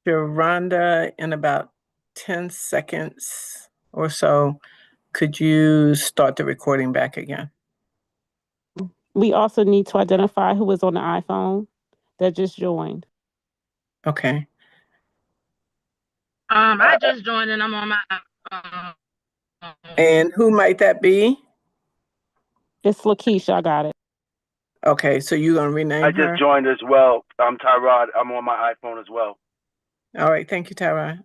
Sharonda, in about 10 seconds or so, could you start the recording back again? We also need to identify who is on the iPhone that just joined. Okay. I just joined and I'm on my And who might that be? It's Lakeisha. I got it. Okay, so you're gonna rename I her? just joined as well. I'm Tyrod. I'm on my iPhone as well. All right, thank you, Tyrod.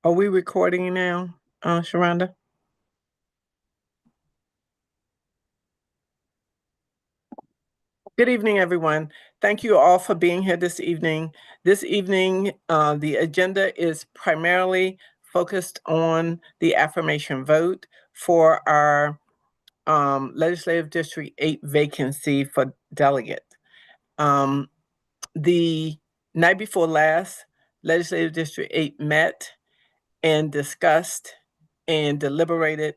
Are we recording now, Sharonda? Good evening, everyone. Thank you all for being here this evening. This evening, the agenda is primarily focused on the affirmation vote for our Legislative District 8 vacancy for delegate. The night before last, Legislative District 8 met and discussed and deliberated,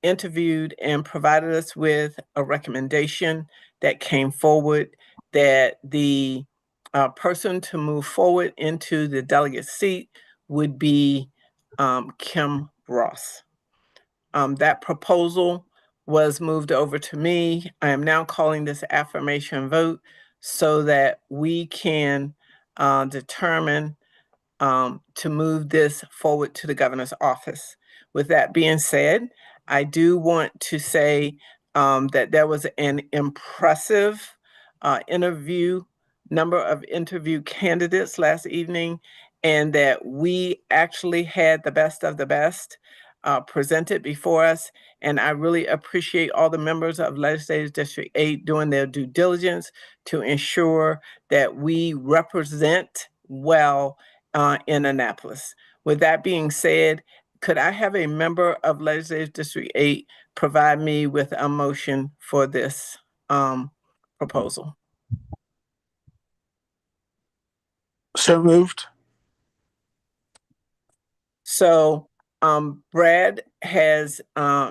interviewed, and provided us with a recommendation that came forward that the person to move forward into the delegate seat would be Kim Ross. That proposal was moved over to me. I am now calling this affirmation vote so that we can determine to move this forward to the governor's office. With that being said, I do want to say that there was an impressive number of interview candidates last evening, and that we actually had the best of the best presented before us. And I really appreciate all the members of Legislative District 8 doing their due diligence to ensure that we represent well in Annapolis. With that being said, could I have a member of Legislative District 8 provide me with a motion for this proposal? So moved. So Brad has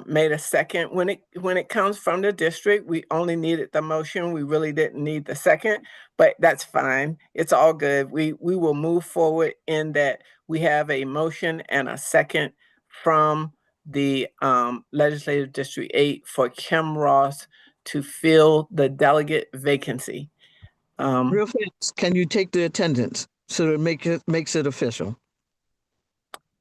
made a second. When it comes from the district, we only needed the motion. We really didn't need the second, but that's fine. It's all good. We will move forward in that we have a motion and a second from the Legislative District 8 for Kim Ross to fill the delegate vacancy. Real fast, can you take the attendance so it makes it official?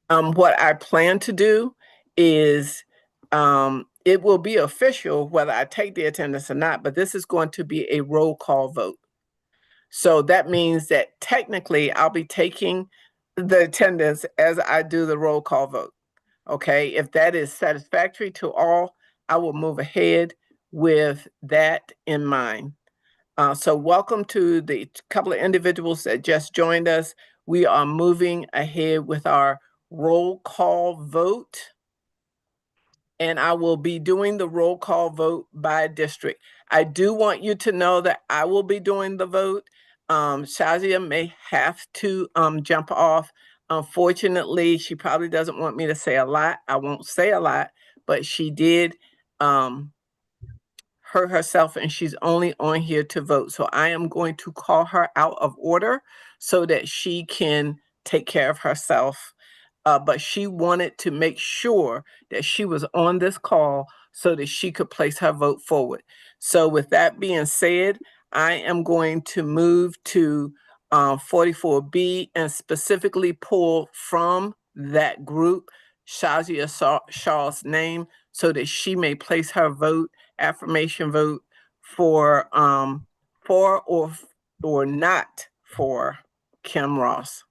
What I plan to do is it will be official whether I take the attendance or not, but this is going to be a roll call vote. So that means that technically I'll be taking the attendance as I do the roll call vote. Okay, if that is satisfactory to all, I will move ahead with that in mind. So welcome to the couple of individuals that just joined us. We are moving ahead with our roll call vote. And I will be doing the roll call vote by district. I do want you to know that I will be doing the vote. Shazia may have to jump off. Unfortunately, she probably doesn't want me to say a lot. I won't say a lot, but she did hurt herself and she's only on here to vote. So I am going to call her out of order so that she can take care of herself. But she wanted to make sure that she was on this call so that she could place her vote forward. So with that being said, I am going to move to 44B and specifically pull from that group Shazia Shaw's name so that she may place her vote, affirmation vote for or not for Kim Ross.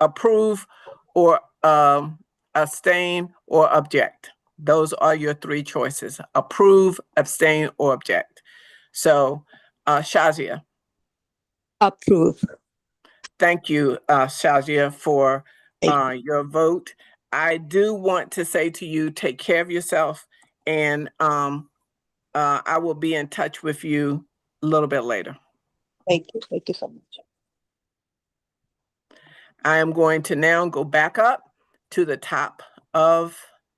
Approve or abstain or object. Those are your three choices: approve, abstain, or object. So, Shazia. Approve. Thank you, Shazia, for your vote. I do want to say to you, take care of yourself, and I will be in touch with you a little bit later. Thank you. Thank you so much. I am going to now go back up to the top of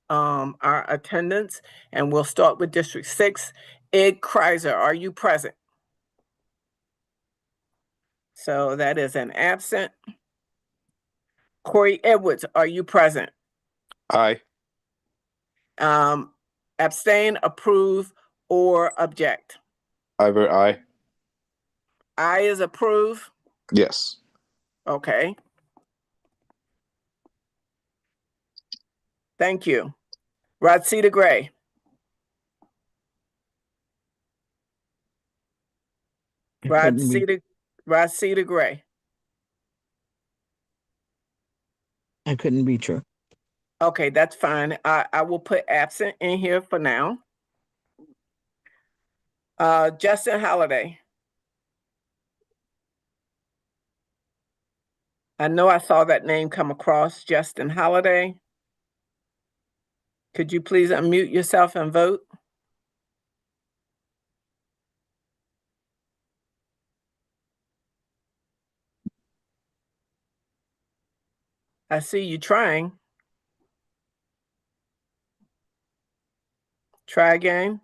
our attendance, and we'll start with District 6. Ed Kreiser, are you present? So that is an absent. Corey Edwards, are you present? Aye. Abstain, approve, or object? I vote aye. Aye is approve. Yes. Okay. Thank you. Rosita Gray. Rosita Gray. I couldn't reach her. Okay, that's fine. I will put absent in here for now. Justin Holliday. I know I saw that name come across, Justin Holliday. Could you please unmute yourself and vote? I see you trying. Try again.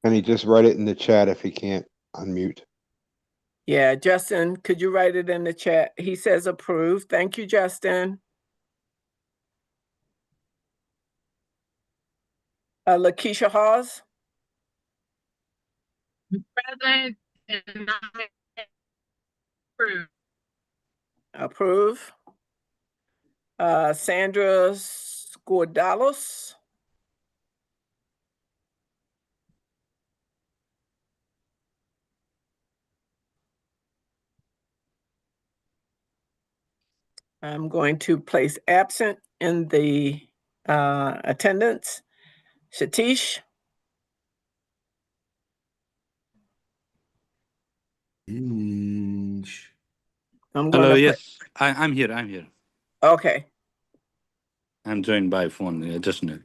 Can he just write it in the chat if he can't unmute? Yeah, Justin, could you write it in the chat? He says approve. Thank you, Justin. Lakeisha Hawes. Present and not approved. Approve. Sandra Scordalos. I'm going to place absent in the attendance. Satish. I'm Hello, going to yes, I'm here. I'm here. okay. I'm joined by phone. Just now.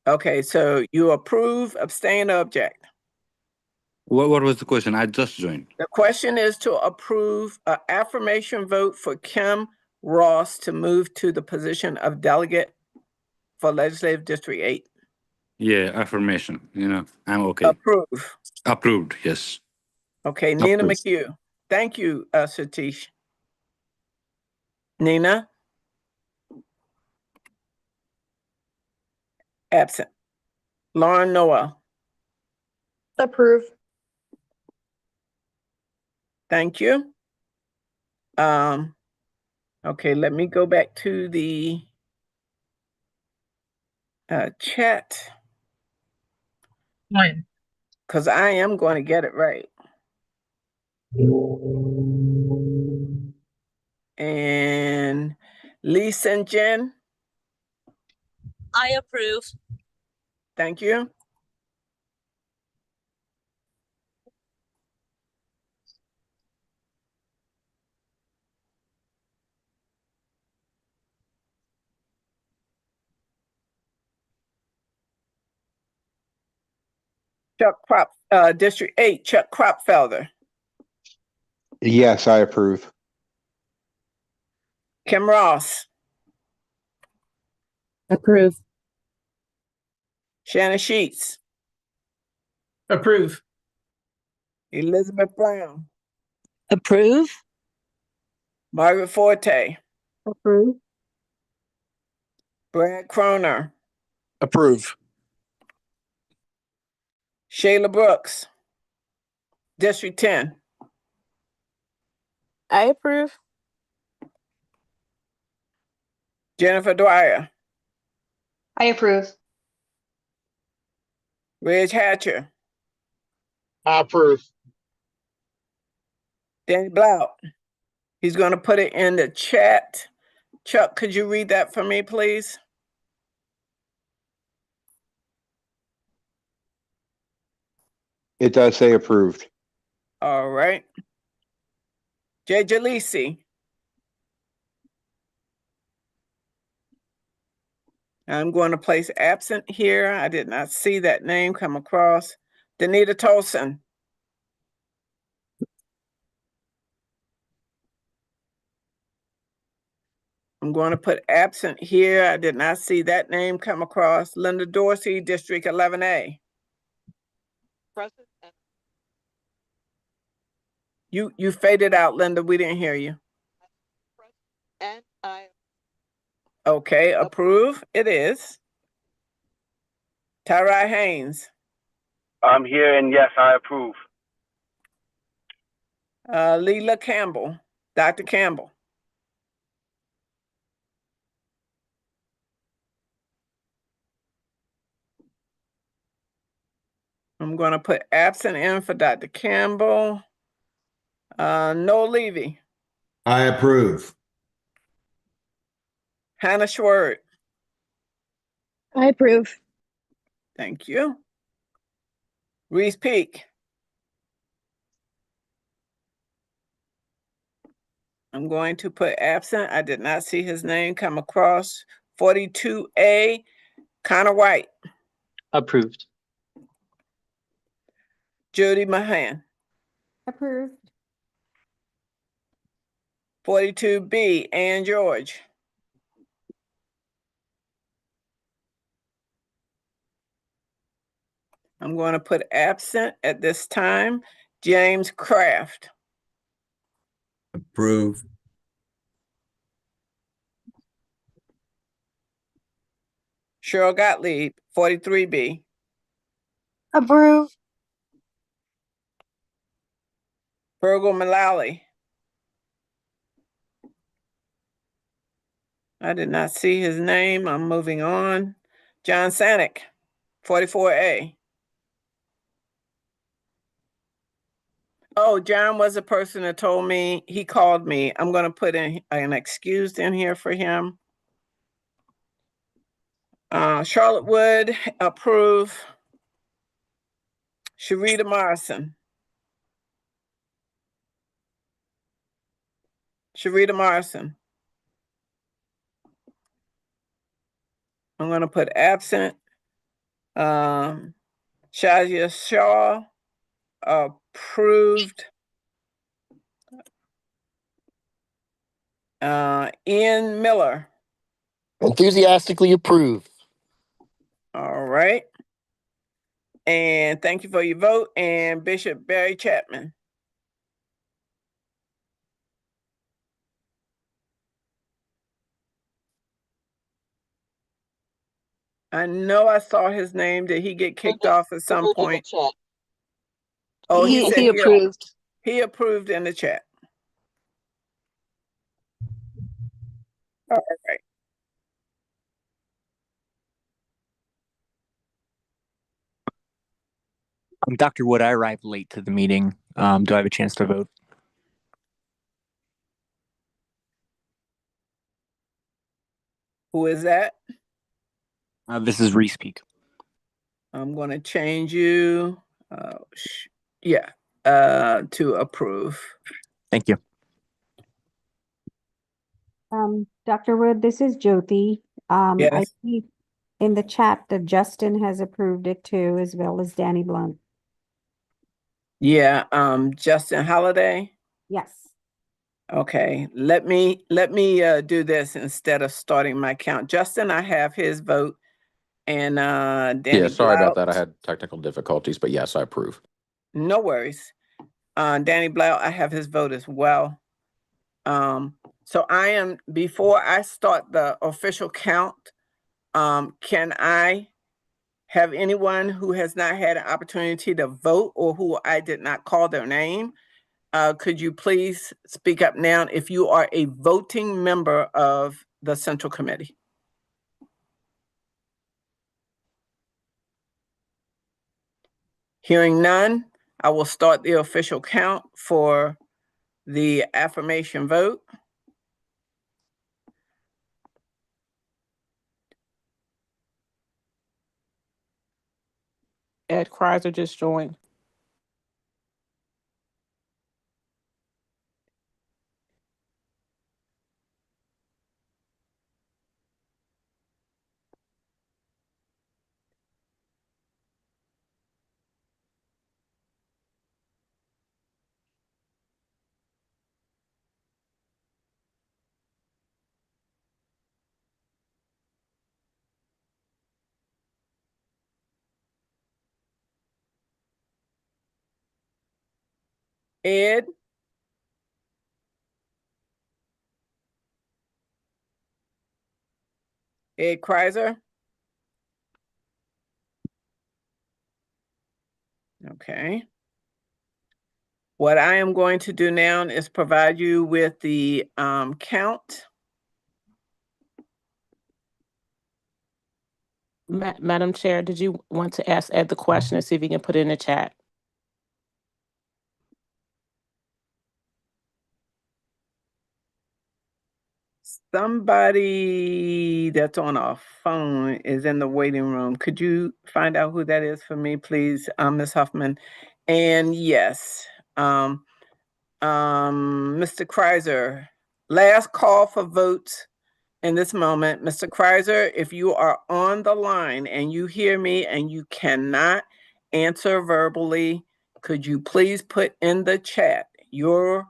Okay, so you approve, abstain, or object? What was the question? I just joined. The question is to approve an affirmation vote for Kim Ross to move to the position of delegate for Legislative District 8. Yeah, affirmation. I'm okay. Approve. Approved. Yes. Okay, Nina Approved. McHugh. Thank you, Satish. Nina? Absent. Lauren Noel. Approve. Thank you. Okay, let me go back to the chat One. because I am going to get it right. And Lee St. Jen. I approve. Thank you. Chuck Crop, District 8, Chuck Cropfelder. Yes, I approve. Kim Ross. Approve. Shannon Sheets. Approve. Elizabeth Brown. Approve. Margaret Forte. Approve. Brad Croner. Approve. Shayla Brooks. District 10. I approve. Jennifer Dwyer. I approve. Reg Hatcher. I approve. Danny Blount. He's going to put it in the chat. Chuck, could you read that for me, please? It does say approved. All right. Jay Jalisi. I'm going to place absent here. I did not see that name come across. Danita Tolson. I'm going to put absent here. I did not see that name come across. Linda Dorsey, District 11A. Present. You faded out, Linda. We didn't hear you. And I. Okay, approve. It is. Tyrod Haynes. I'm here, and yes, I approve. Leela Campbell. Dr. Campbell. I'm going to put absent in for Dr. Campbell. Noel Levy. I approve. Hannah Schwert. I approve. Thank you. Reese Peak. I'm going to put absent. I did not see his name come across. 42A, Connor White. Approved. Judy Mahan. Approved. 42B, Ann George. I'm going to put absent at this time. James Kraft. Approve. Cheryl Gottlieb, 43B. Approve. Virgil Mullally. I did not see his name. I'm moving on. John Sanick, 44A. Oh, John was a person that told me, he called me. I'm going to put in an excused in here for him. Charlotte Wood, approve. Sharita Morrison. Sharita Morrison. I'm going to put absent. Shazia Shaw, approved. Ian Miller. Enthusiastically approved. All right. And thank you for your vote. And Bishop Barry Chapman. I know I saw his name. Did he get kicked off at some point? Oh, he said he approved. He approved in the chat. All right. Dr. Wood, I arrived late to the meeting. Do I have a chance to vote? Who is that? This is Reese Peak. I'm going to change you. To approve. Thank you. Dr. Wood, this is Jyoti. I Yes. see in the chat that Justin has approved it too, as well as Danny Blunt. Yeah, Justin Holiday. Yes. Okay, let me do this instead of starting my count. Justin, I have his vote, and Danny. Yeah, sorry about Blount. that. I had technical difficulties, but yes, I approve. No worries. Danny Blount, I have his vote as well. So before I start the official count, can I have anyone who has not had an opportunity to vote or who I did not call their name? Could you please speak up now if you are a voting member of the Central Committee? Hearing none, I will start the official count for the affirmation vote. Ed Kreiser just joined. Ed? Ed Kreiser? Okay. What I am going to do now is provide you with the count. Madam Chair, did you want to ask Ed the question and see if he can put it in the chat? Somebody that's on a phone is in the waiting room. Could you find out who that is for me, please, Ms. Huffman? And yes, Mr. Kreiser, last call for votes in this moment. Mr. Kreiser, if you are on the line and you hear me and you cannot answer verbally, could you please put in the chat your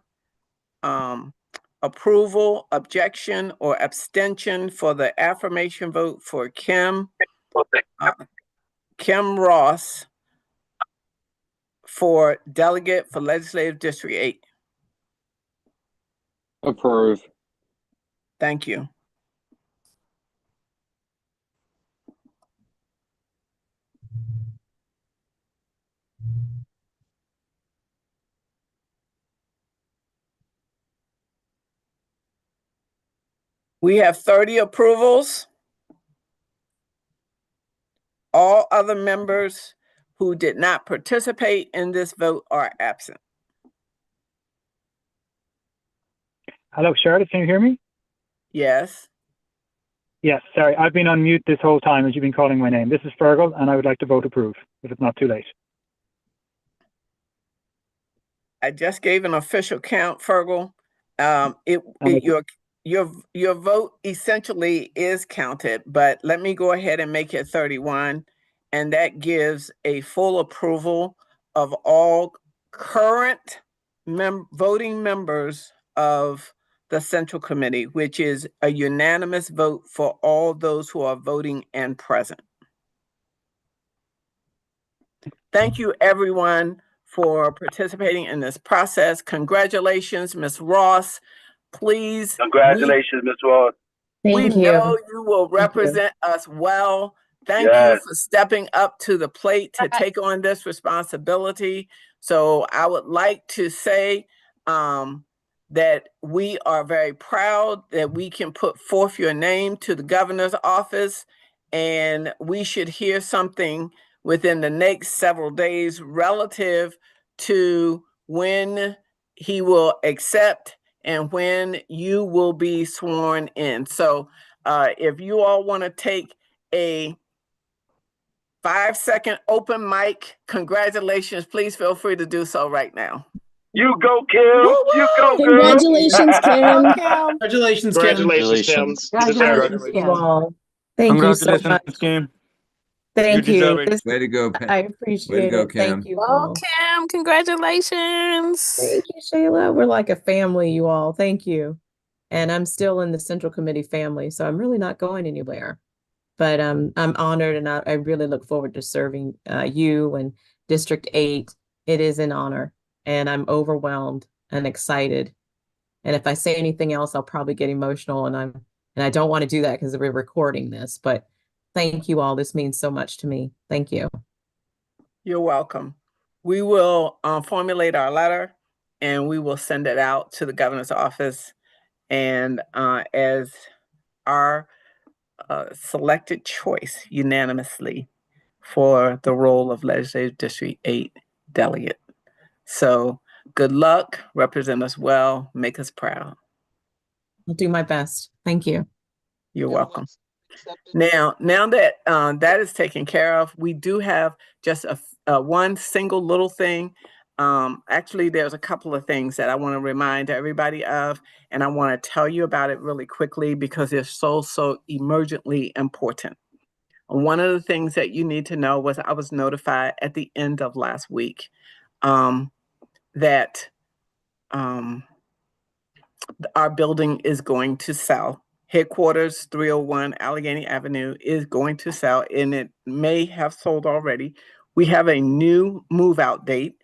approval, objection, or abstention for the affirmation vote for Kim Ross for delegate for Legislative District 8. Approve. Thank you. We have 30 approvals. All other members who did not participate in this vote are absent. Hello, Charlotte, can you hear me? Yes. Yes, sorry, I've been on mute this whole time as you've been calling my name. This is Fergal, and I would like to vote approve, if it's not too late. I just gave an official count, Fergal. Your vote essentially is counted, but let me go ahead and make it 31, and that gives a full approval of all current voting members of the Central Committee, which is a unanimous vote for all those who are voting and present. Thank you, everyone, for participating in this process. Congratulations, Ms. Ross. Please. Congratulations, Ms. Ross. We know you will represent us well. Thank you for stepping up to the plate to take on this responsibility. So I would like to say that we are very proud that we can put forth your name to the governor's office, and we should hear something within the next several days relative to when he will accept and when you will be sworn in. So if you all want to take a 5-second open mic, congratulations, please feel free to do so right now. You go, Kim. You go, girl. Congratulations, Kim. Congratulations, Kim. Congratulations. Congratulations, Kim. Thank you so much. Kim. Thank You deserve you. it. Way to go, I Way appreciate to go, it. Thank Kim. you Well, all. Kim, congratulations. Thank you, Shayla. We're like a family, you all. Thank you. And I'm still in the Central Committee family, so I'm really not going anywhere. But I'm honored, and I really look forward to serving you and District 8. It is an honor, and I'm overwhelmed and excited. And if I say anything else, I'll probably get emotional, and I don't want to do that because we're recording this. But thank you all. This means so much to me. Thank you. You're welcome. We will formulate our letter and we will send it out to the governor's office. And as our selected choice unanimously for the role of Legislative District 8 delegate. So good luck, represent us well, make us proud. I'll do my best. Thank you. You're welcome. Now that that is taken care of, we do have just one single little thing. Actually, there's a couple of things that I want to remind everybody of, and I want to tell you about it really quickly because they're so emergently important. One of the things that you need to know was I was notified at the end of last week that our building is going to sell. Headquarters 301 Allegheny Avenue is going to sell, and it may have sold already. We have a new move-out date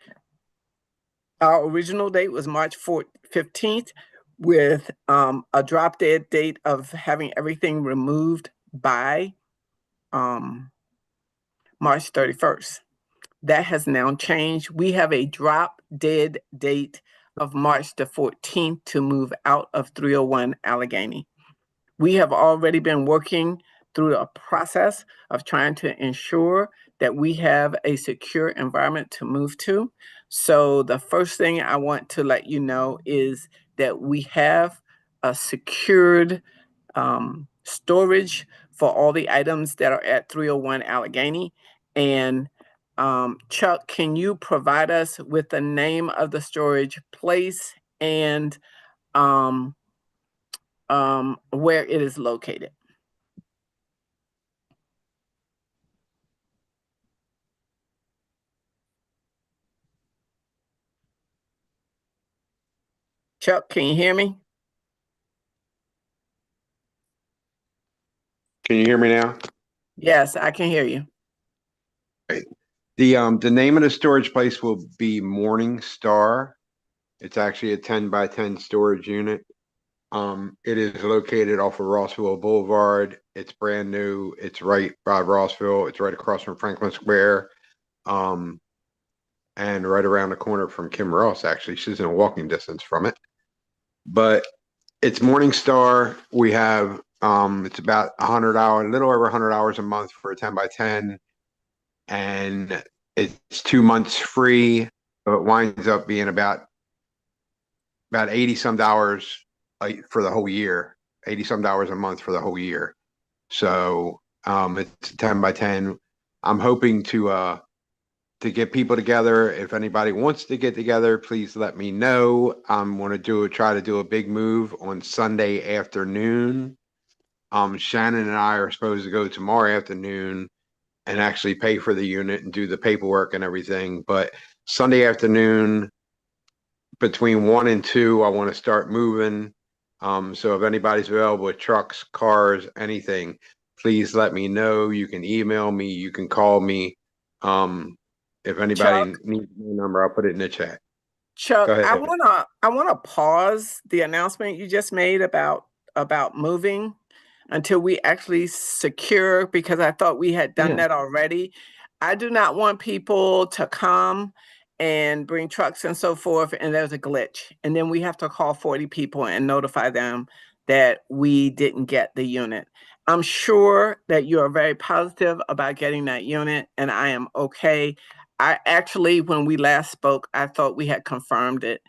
Our original date was March 15th with a drop dead date of having everything removed by March 31st. That has now changed. We have a drop dead date of March the 14th to move out of 301 Allegheny. We have already been working through a process of trying to ensure that we have a secure environment to move to. So the first thing I want to let you know is that we have a secured storage for all the items that are at 301 Allegheny. And Chuck, can you provide us with the name of the storage place and where it is located? Chuck, can you hear me? Can you hear me now? Yes, I can hear you. Right. The name of the storage place will be Morning Star. It's actually a 10 by 10 storage unit. It is located off of Rossville Boulevard. It's brand new. It's right by Rossville. It's right across from Franklin Square. And right around the corner from Kim Ross, actually. She's in a walking distance from it. But it's Morning Star. We have it's about $100, a little over $100 a month for a 10 by 10. And it's 2 months free. So it winds up being about 80 some dollars for the whole year, 80 some dollars a month for the whole year. So it's 10 by 10. I'm hoping to get people together. If anybody wants to get together, please let me know. I'm going to try to do a big move on Sunday afternoon. Shannon and I are supposed to go tomorrow afternoon and actually pay for the unit and do the paperwork and everything. But Sunday afternoon, between 1 and 2, I want to start moving. So if anybody's available with trucks, cars, anything, please let me know. You can email me, you can call me. If anybody needs my number, I'll put it in the chat. Chuck, Go ahead. I wanna pause the announcement you just made about moving until we actually secure, because I thought we had done that already. I do not want people to come and bring trucks and so forth, and there's a glitch. And then we have to call 40 people and notify them that we didn't get the unit. I'm sure that you are very positive about getting that unit, and I am okay. I actually, when we last spoke, I thought we had confirmed it.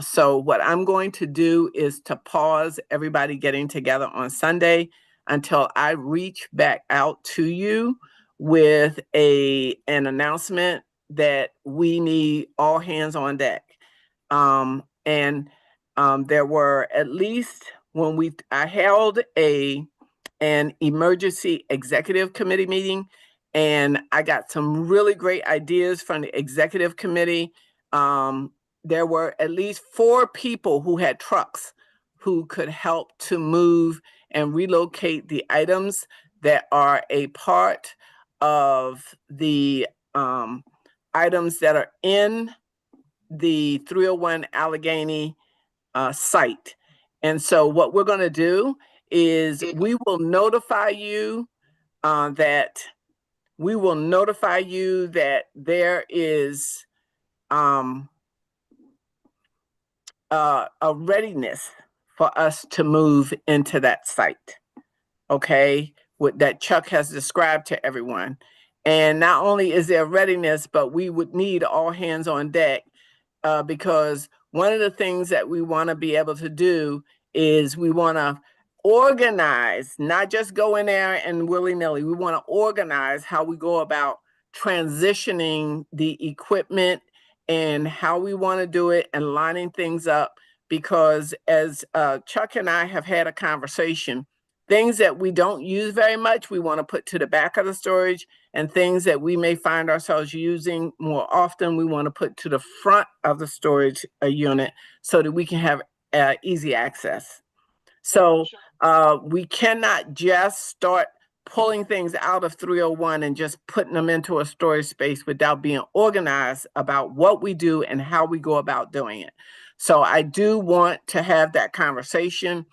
So what I'm going to do is to pause everybody getting together on Sunday until I reach back out to you with an announcement that we need all hands on deck. There were at least when I held an emergency executive committee meeting, and I got some really great ideas from the executive committee. There were at least 4 people who had trucks who could help to move and relocate the items that are a part of the items that are in the 301 Allegheny site. And so what we're going to do is we will notify you that there is a readiness for us to move into that site, okay, that Chuck has described to everyone. And not only is there readiness, but we would need all hands on deck because one of the things that we want to be able to do is we want to organize, not just go in there and willy-nilly. We want to organize how we go about transitioning the equipment and how we want to do it and lining things up, because as Chuck and I have had a conversation, things that we don't use very much, we want to put to the back of the storage, and things that we may find ourselves using more often, we want to put to the front of the storage unit so that we can have easy access. So we cannot just start pulling things out of 301 and just putting them into a storage space without being organized about what we do and how we go about doing it. So I do want to have that conversation.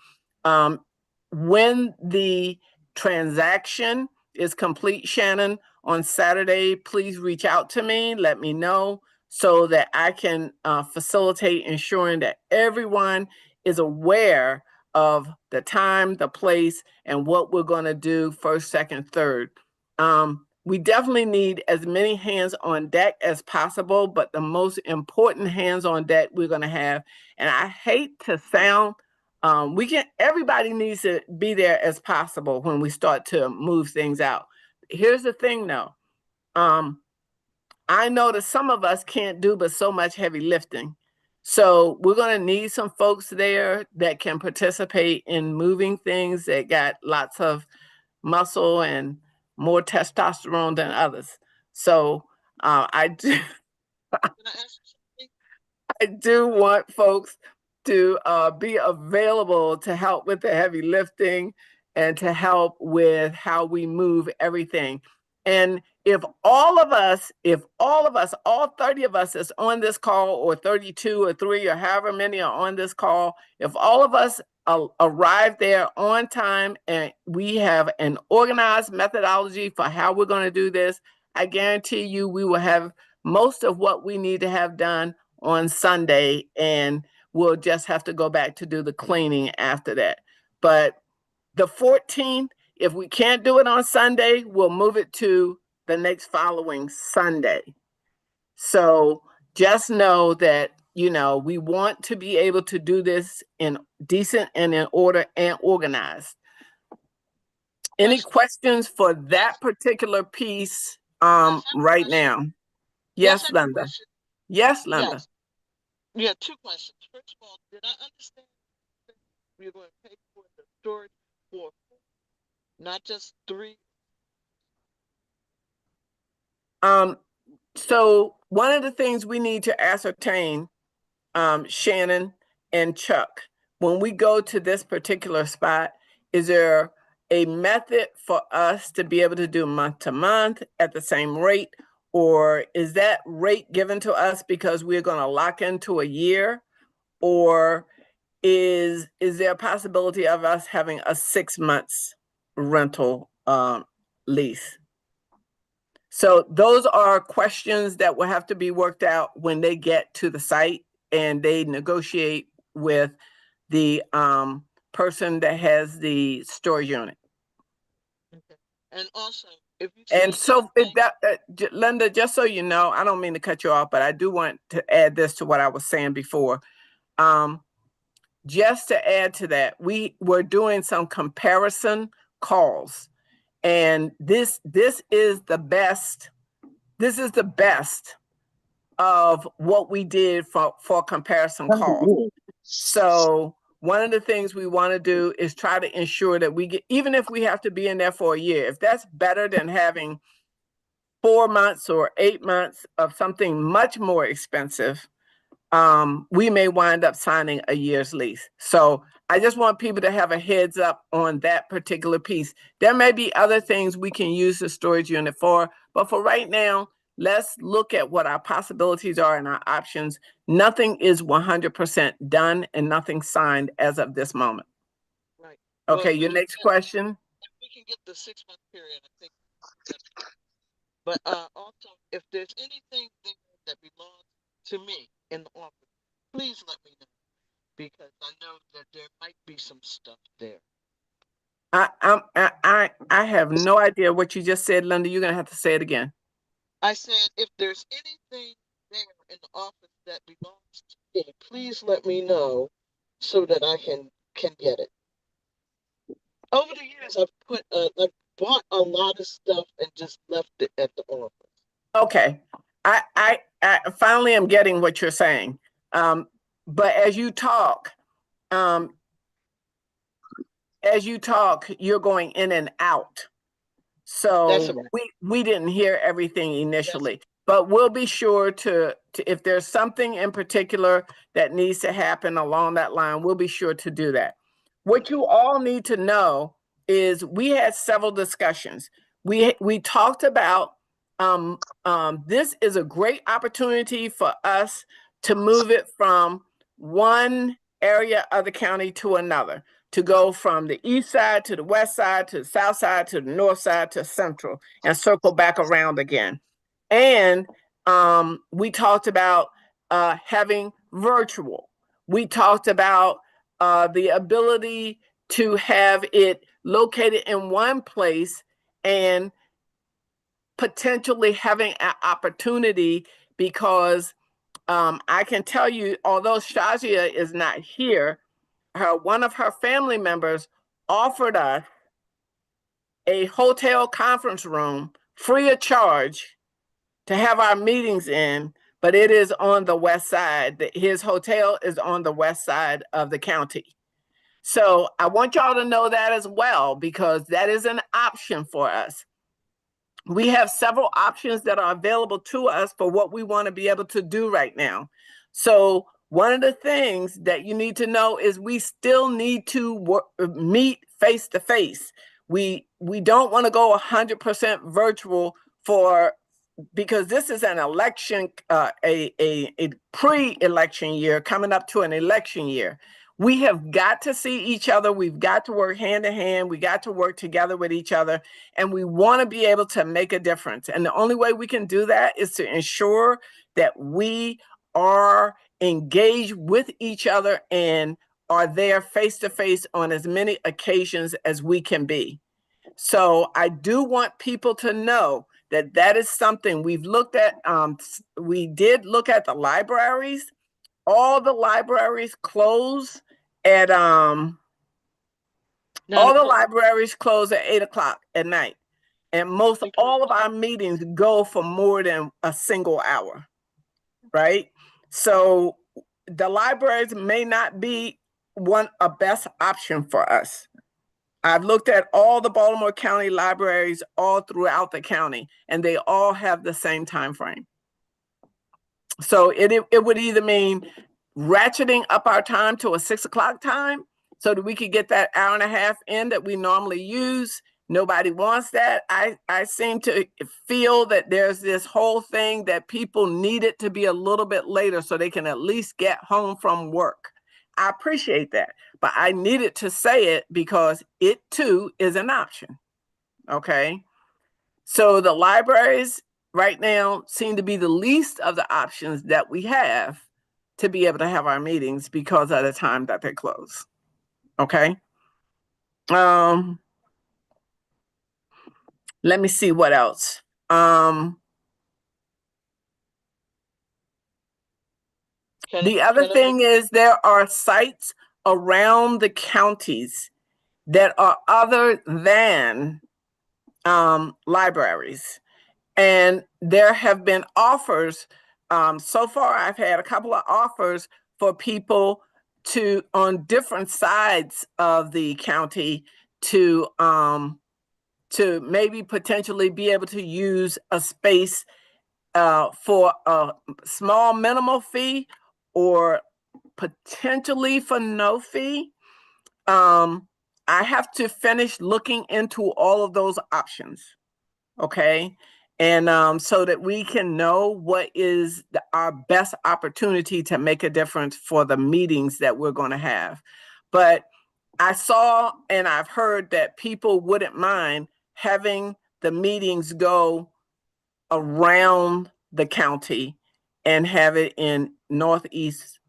When the transaction is complete, Shannon, on Saturday, please reach out to me, let me know so that I can facilitate ensuring that everyone is aware of the time, the place, and what we're going to do first, second, third. We definitely need as many hands on deck as possible, but the most important hands on deck we're going to have, and I hate to sound, everybody needs to be there as possible when we start to move things out. Here's the thing though. I know that some of us can't do but so much heavy lifting. So we're going to need some folks there that can participate in moving things that got lots of muscle and more testosterone than others. So I do want folks to be available to help with the heavy lifting and to help with how we move everything. And if all of us, all 30 of us is on this call, or 32 or 3 or however many are on this call, if all of us arrive there on time and we have an organized methodology for how we're going to do this, I guarantee you we will have most of what we need to have done on Sunday, and we'll just have to go back to do the cleaning after that. But the 14th, if we can't do it on Sunday, we'll move it to the next following Sunday. So just know that, you know, we want to be able to do this in decent and in order and organized. Any questions for that particular piece right now? Yes, Linda. Yes, Linda. Yes. Yeah, 2 questions. First of all, did I understand we're going to pay for the storage for 4, not just 3? So one of the things we need to ascertain, Shannon and Chuck, when we go to this particular spot, is there a method for us to be able to do month to month at the same rate? Or is that rate given to us because we're going to lock into a year? Or is there a possibility of us having a 6 months rental lease? So those are questions that will have to be worked out when they get to the site and they negotiate with the person that has the storage unit. Okay. And also, if you and so Linda, just so you know, I don't mean to cut you off, but I do want to add this to what I was saying before. Just to add to that, we were doing some comparison calls, and this is the best. This is the best of what we did for comparison calls. So one of the things we want to do is try to ensure that we get, even if we have to be in there for a year, if that's better than having 4 months or 8 months of something much more expensive, we may wind up signing a year's lease. So I just want people to have a heads up on that particular piece. There may be other things we can use the storage unit for, but for right now, let's look at what our possibilities are and our options. Nothing is 100% done and nothing signed as of this moment. Right. Okay, your next question. If we can get the 6-month period, I think that's fine. But also, if there's anything there that belongs to me in the office, please let me know, because I know that there might be some stuff there. I have no idea what you just said, Linda. You're gonna have to say it again. I said, if there's anything there in the office that belongs to me, please let me know so that I can get it. Over the years, I've bought a lot of stuff and just left it at the office. Okay, I finally am getting what you're saying. But as you talk, you're going in and out. So we didn't hear everything initially, but we'll be sure to if there's something in particular that needs to happen along that line, we'll be sure to do that. What you all need to know is we had several discussions. We talked about this is a great opportunity for us to move it from one area of the county to another, to go from the east side to the west side to the south side to the north side to central and circle back around again. And we talked about having virtual. We talked about the ability to have it located in one place and potentially having an opportunity, because I can tell you, although Shazia is not here, one of her family members offered us a hotel conference room free of charge to have our meetings in, but it is on the west side. His hotel is on the west side of the county. So I want y'all to know that as well, because that is an option for us. We have several options that are available to us for what we want to be able to do right now. So one of the things that you need to know is we still need to meet face to face. We don't want to go 100% virtual because this is an election, a pre-election year coming up to an election year. We have got to see each other. We've got to work hand in hand. We got to work together with each other, and we want to be able to make a difference. And the only way we can do that is to ensure that we are engaged with each other and are there face to face on as many occasions as we can be. So I do want people to know that that is something we've looked at. We did look at the libraries. All the libraries close at all the libraries close at 8 o'clock at night, and most all of our meetings go for more than a single hour, right? So the libraries may not be a best option for us. I've looked at all the Baltimore County libraries all throughout the county, and they all have the same time frame. So it would either mean ratcheting up our time to a 6 o'clock time so that we could get that hour and a half in that we normally use. Nobody wants that. I seem to feel that there's this whole thing that people need it to be a little bit later so they can at least get home from work. I appreciate that, but I needed to say it because it too is an option. Okay. So the libraries right now seem to be the least of the options that we have to be able to have our meetings because of the time that they close. Okay. Let me see what else. The other thing is there are sites around the counties that are other than libraries. And there have been offers. So far, I've had a couple of offers for people on different sides of the county to maybe potentially be able to use a space for a small minimal fee or potentially for no fee. I have to finish looking into all of those options. Okay. And so that we can know what is our best opportunity to make a difference for the meetings that we're going to have. But I saw and I've heard that people wouldn't mind having the meetings go around the county and have it in northeast,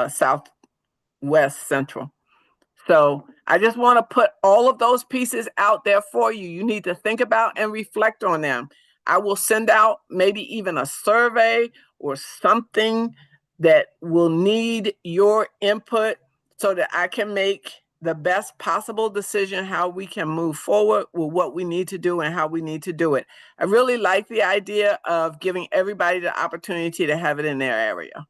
southwest, central. So I just want to put all of those pieces out there for you. You need to think about and reflect on them. I will send out maybe even a survey or something that will need your input so that I can make the best possible decision how we can move forward with what we need to do and how we need to do it. I really like the idea of giving everybody the opportunity to have it in their area.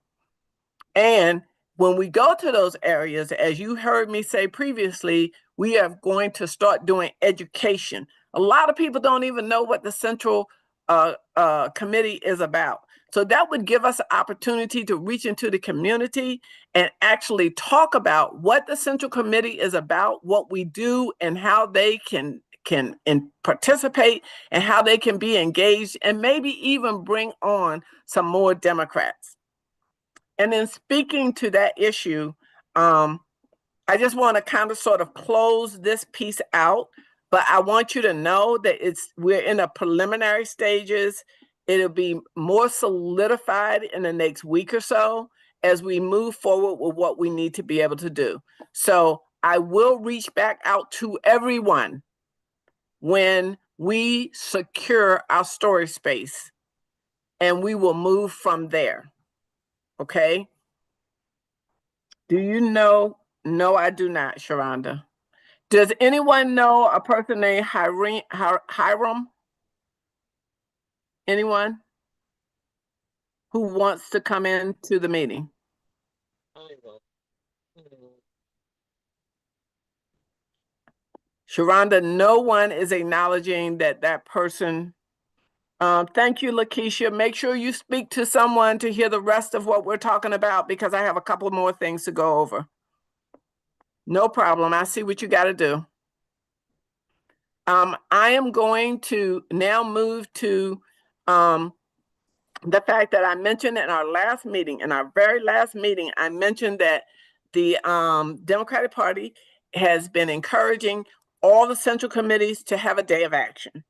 And when we go to those areas, as you heard me say previously, we are going to start doing education. A lot of people don't even know what the Central Committee is about. So that would give us an opportunity to reach into the community and actually talk about what the Central Committee is about, what we do, and how they can participate and how they can be engaged, and maybe even bring on some more Democrats. And then speaking to that issue, I just want to kind of sort of close this piece out, but I want you to know that we're in the preliminary stages. It'll be more solidified in the next week or so as we move forward with what we need to be able to do. So I will reach back out to everyone when we secure our storage space, and we will move from there. Okay? Do you know? No, I do not, Sharonda. Does anyone know a person named Hiram? Anyone who wants to come into the meeting? Sharonda, no one is acknowledging that person. Thank you, Lakeisha. Make sure you speak to someone to hear the rest of what we're talking about, because I have a couple more things to go over. No problem. I see what you got to do. I am going to now move to the fact that I mentioned in our last meeting, in our very last meeting, I mentioned that the Democratic Party has been encouraging all the central committees to have a day of action.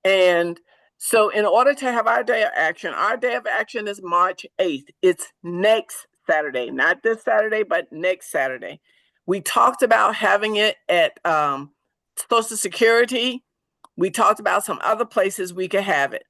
And so in order to have our day of action is March 8th. It's next Saturday, not this Saturday, but next Saturday. We talked about having it at Social Security. We talked about some other places we could have it.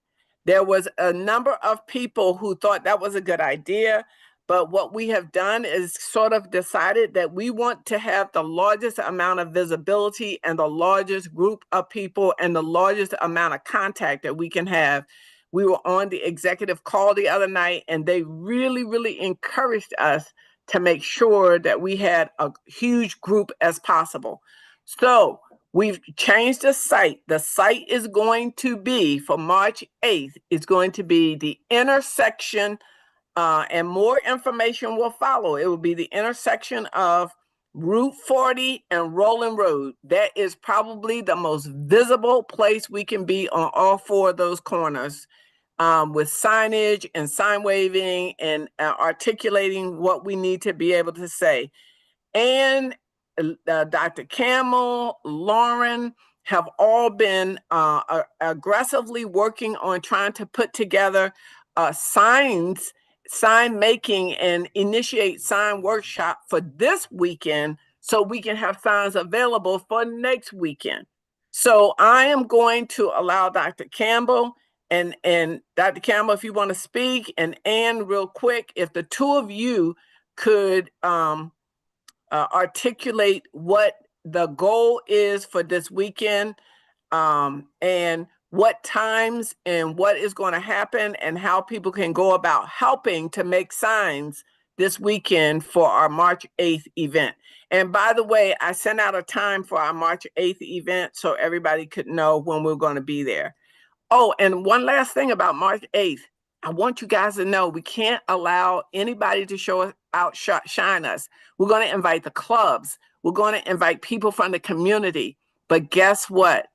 There was a number of people who thought that was a good idea, but what we have done is sort of decided that we want to have the largest amount of visibility and the largest group of people and the largest amount of contact that we can have. We were on the executive call the other night, and they really, really encouraged us to make sure that we had a huge group as possible. So we've changed the site. The site is going to be, for March 8th, is going to be the intersection, and more information will follow. It will be the intersection of Route 40 and Rolling Road. That is probably the most visible place we can be on all four of those corners, with signage and sign waving and articulating what we need to be able to say. And Dr. Campbell, Lauren have all been aggressively working on trying to put together sign making and initiate sign workshop for this weekend, so we can have signs available for next weekend. So I am going to allow Dr. Campbell and Dr. Campbell, if you want to speak, and Ann, real quick, if the two of you could articulate what the goal is for this weekend, and what times and what is going to happen, and how people can go about helping to make signs this weekend for our March 8th event. And by the way, I sent out a time for our March 8th event so everybody could know when we're going to be there. Oh, and one last thing about March 8th. I want you guys to know we can't allow anybody to outshine us. We're going to invite the clubs. We're going to invite people from the community. But guess what?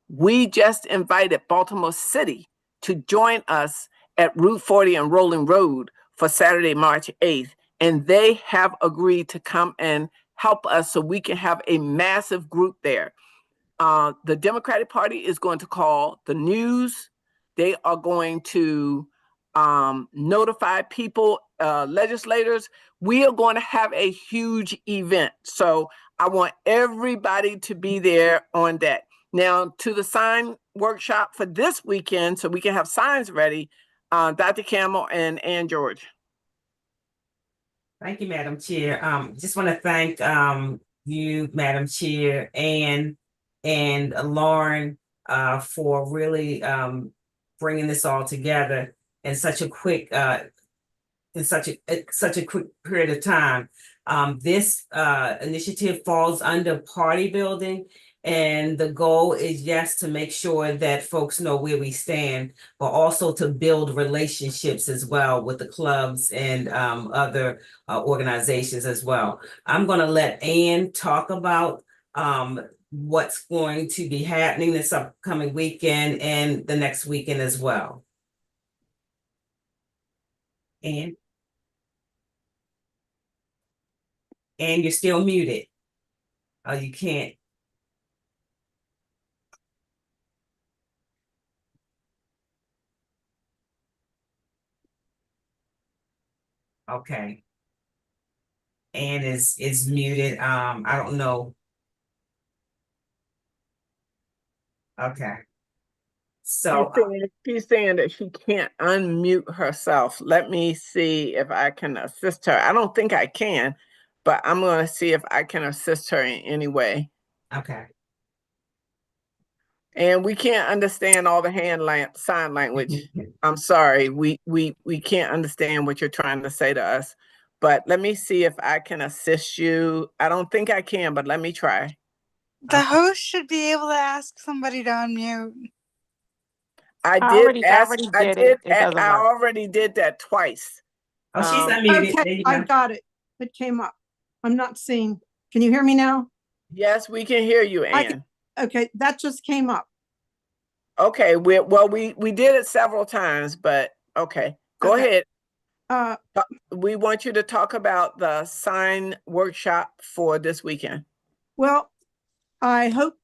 We just invited Baltimore City to join us at Route 40 and Rolling Road for Saturday, March 8th. And they have agreed to come and help us so we can have a massive group there. The Democratic Party is going to call the news. They are going to notify people, legislators. We are going to have a huge event. So I want everybody to be there on that. Now, to the sign workshop for this weekend, so we can have signs ready, Dr. Campbell and Ann George. Thank you, Madam Chair. Just want to thank you, Madam Chair, and Lauren for really bringing this all together in such a quick quick period of time. This initiative falls under party building, And the goal is, yes, to make sure that folks know where we stand, but also to build relationships as well with the clubs and other organizations as well. I'm going to let Ann talk about what's going to be happening this upcoming weekend and the next weekend as well. Ann, you're still muted. Oh, you can't. Okay. Ann is muted. I don't know. Okay. So She's saying that she can't unmute herself. Let me see if I can assist her. I don't think I can, but I'm going to see if I can assist her in any way. okay. And we can't understand all the sign language. I'm sorry, we can't understand what you're trying to say to us. But let me see if I can assist you. I don't think I can, but let me try. The host should be able to ask somebody to unmute. I already did that twice. Oh, she's unmuted. Okay, I got it. It came up. I'm not seeing. Can you hear me now? Yes, we can hear you, Ann. Okay, that just came up. Okay, we did it several times, but okay, go ahead. We want you to talk about the sign workshop for this weekend. Well, I hope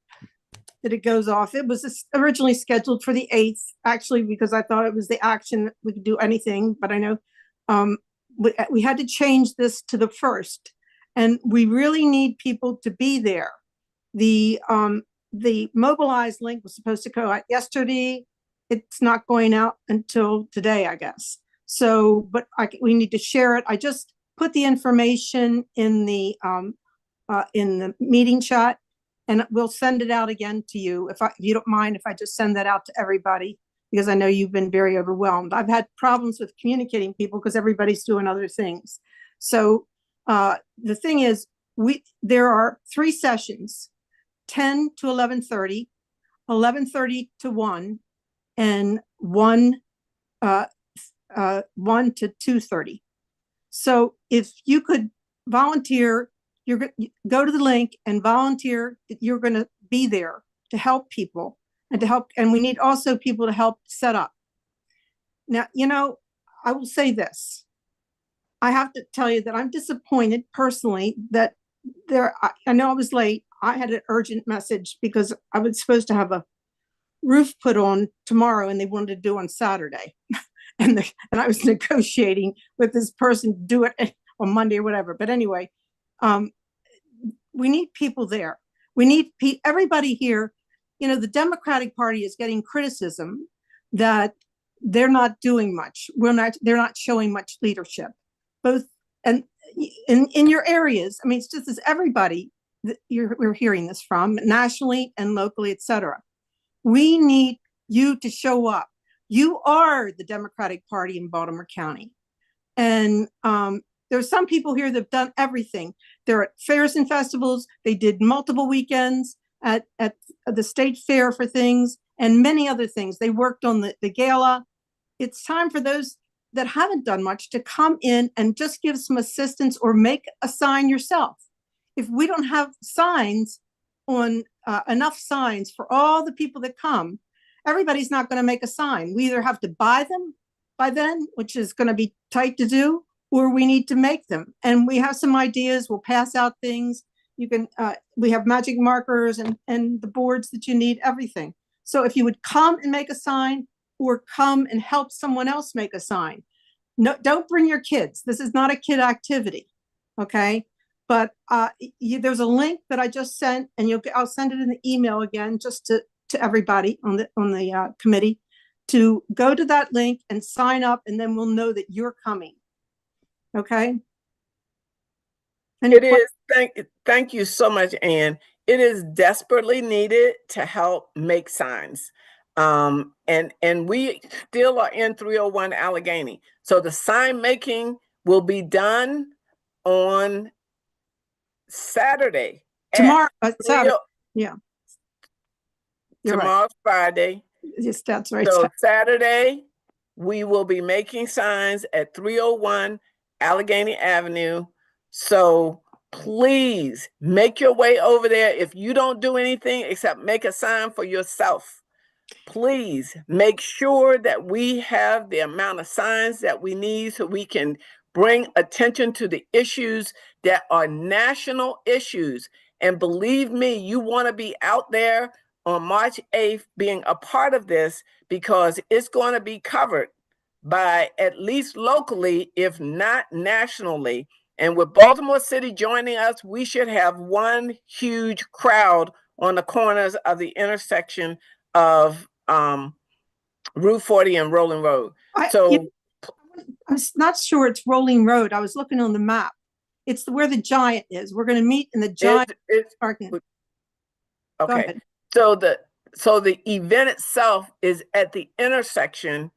that it goes off. It was originally scheduled for the 8th, actually, because I thought it was the action. We could do anything, but I know we had to change this to the 1st, and we really need people to be there. The mobilized link was supposed to go out yesterday. It's not going out until today, I guess. So, but we need to share it. I just put the information in the meeting chat, and we'll send it out again to you if you don't mind if I just send that out to everybody, because I know you've been very overwhelmed. I've had problems with communicating people because everybody's doing other things. So the thing is, there are 3 sessions, 10 to 11:30, 11:30 to 1, and 1 to 2:30. So if you could volunteer, go to the link and volunteer that you're going to be there to help people and we need also people to help set up. Now, I will say this. I have to tell you that I'm disappointed personally that I know I was late. I had an urgent message because I was supposed to have a roof put on tomorrow and they wanted to do on Saturday. and I was negotiating with this person to do it on Monday or whatever. But anyway, we need people there. We need everybody here. The Democratic Party is getting criticism that they're not doing much. They're not showing much leadership, both and in your areas. I mean, it's just as everybody that we're hearing this from nationally and locally, etc. We need you to show up. You are the Democratic Party in Baltimore County. And there's some people here that have done everything. They're at fairs and festivals. They did multiple weekends at the state fair for things and many other things. They worked on the gala. It's time for those that haven't done much to come in and just give some assistance or make a sign yourself. If we don't have signs on enough signs for all the people that come, everybody's not going to make a sign. We either have to buy them by then, which is going to be tight to do, or we need to make them. And we have some ideas. We'll pass out things. You can, we have magic markers and the boards that you need, everything. So if you would come and make a sign or come and help someone else make a sign. No, don't bring your kids. This is not a kid activity. Okay. But there's a link that I just sent, and I'll send it in the email again, just to everybody on the committee, to go to that link and sign up, and then we'll know that you're coming. Okay. It is. Thank you so much, Ann. It is desperately needed to help make signs. And we still are in 301 Allegheny. So the sign making will be done on Saturday. Tomorrow, Saturday. Yeah. You're right. Tomorrow's Friday. Yes, that's right. So Saturday, we will be making signs at 301 Allegheny Avenue. So please make your way over there. If you don't do anything except make a sign for yourself, please make sure that we have the amount of signs that we need so we can bring attention to the issues that are national issues. And believe me, you want to be out there on March 8th being a part of this, because it's going to be covered by at least locally, if not nationally. And with Baltimore City joining us, we should have one huge crowd on the corners of the intersection of Route 40 and Rolling Road. So I'm not sure it's Rolling Road. I was looking on the map. It's where the Giant is. We're going to meet in the Giant parking. Okay. So the event itself is at the intersection,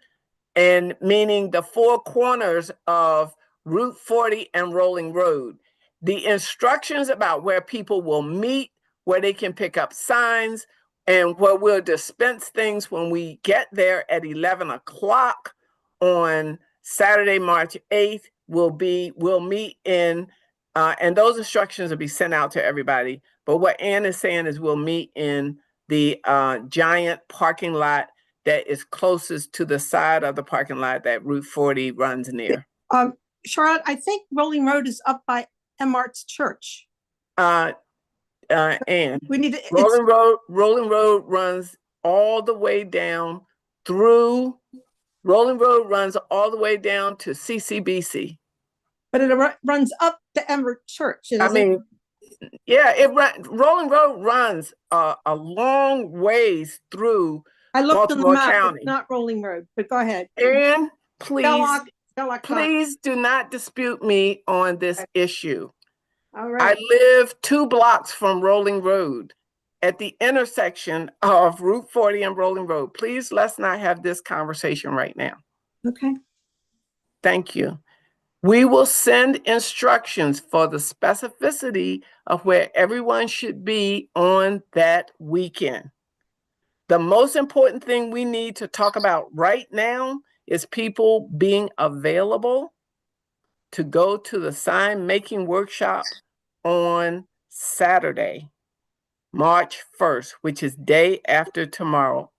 and meaning the four corners of Route 40 and Rolling Road. The instructions about where people will meet, where they can pick up signs, and where we'll dispense things when we get there at 11 o'clock on Saturday, March 8th, we'll meet in, and those instructions will be sent out to everybody. But what Ann is saying is we'll meet in the Giant parking lot that is closest to the side of the parking lot that Route 40 runs near. Charlotte, I think Rolling Road is up by Mart's church. And we need to, Rolling Road runs all the way down through. Rolling Road runs all the way down to CCBC. But it runs up to Emmert Church. I mean, yeah, Rolling Road runs a long ways through I looked Baltimore on the map, County. It's not Rolling Road, but go ahead. And please, please do not dispute me on this issue. All right. I live 2 blocks from Rolling Road at the intersection of Route 40 and Rolling Road. Please, let's not have this conversation right now. Okay. Thank you. We will send instructions for the specificity of where everyone should be on that weekend. The most important thing we need to talk about right now is people being available to go to the sign making workshop on Saturday, March 1st, which is day after tomorrow.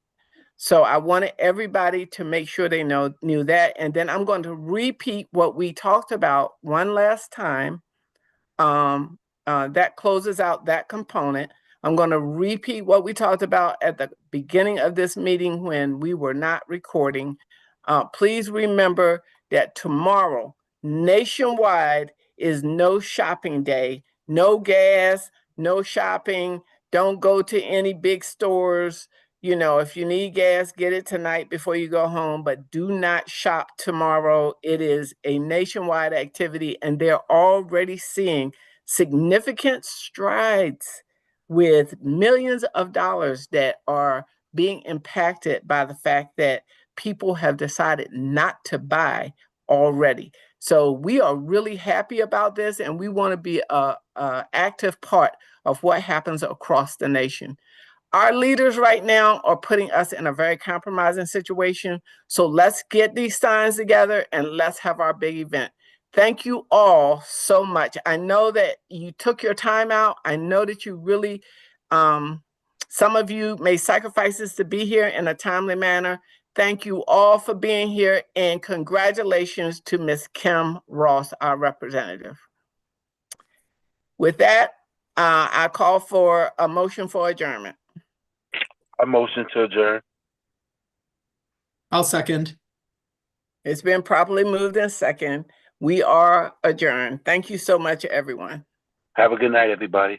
So I wanted everybody to make sure they knew that. And then I'm going to repeat what we talked about one last time. That closes out that component. I'm going to repeat what we talked about at the beginning of this meeting when we were not recording. Please remember that tomorrow, nationwide, is no shopping day. No gas, no shopping. Don't go to any big stores. You know, if you need gas, get it tonight before you go home, but do not shop tomorrow. It is a nationwide activity, and they're already seeing significant strides with millions of dollars that are being impacted by the fact that people have decided not to buy already. So we are really happy about this, and we want to be an active part of what happens across the nation. Our leaders right now are putting us in a very compromising situation. So let's get these signs together and let's have our big event. Thank you all so much. I know that you took your time out. I know that you really, some of you made sacrifices to be here in a timely manner. Thank you all for being here, and congratulations to Ms. Kim Ross, our representative. With that, I call for a motion for adjournment. A motion to adjourn. I'll second. It's been properly moved and second. We are adjourned. Thank you so much, everyone. Have a good night, everybody.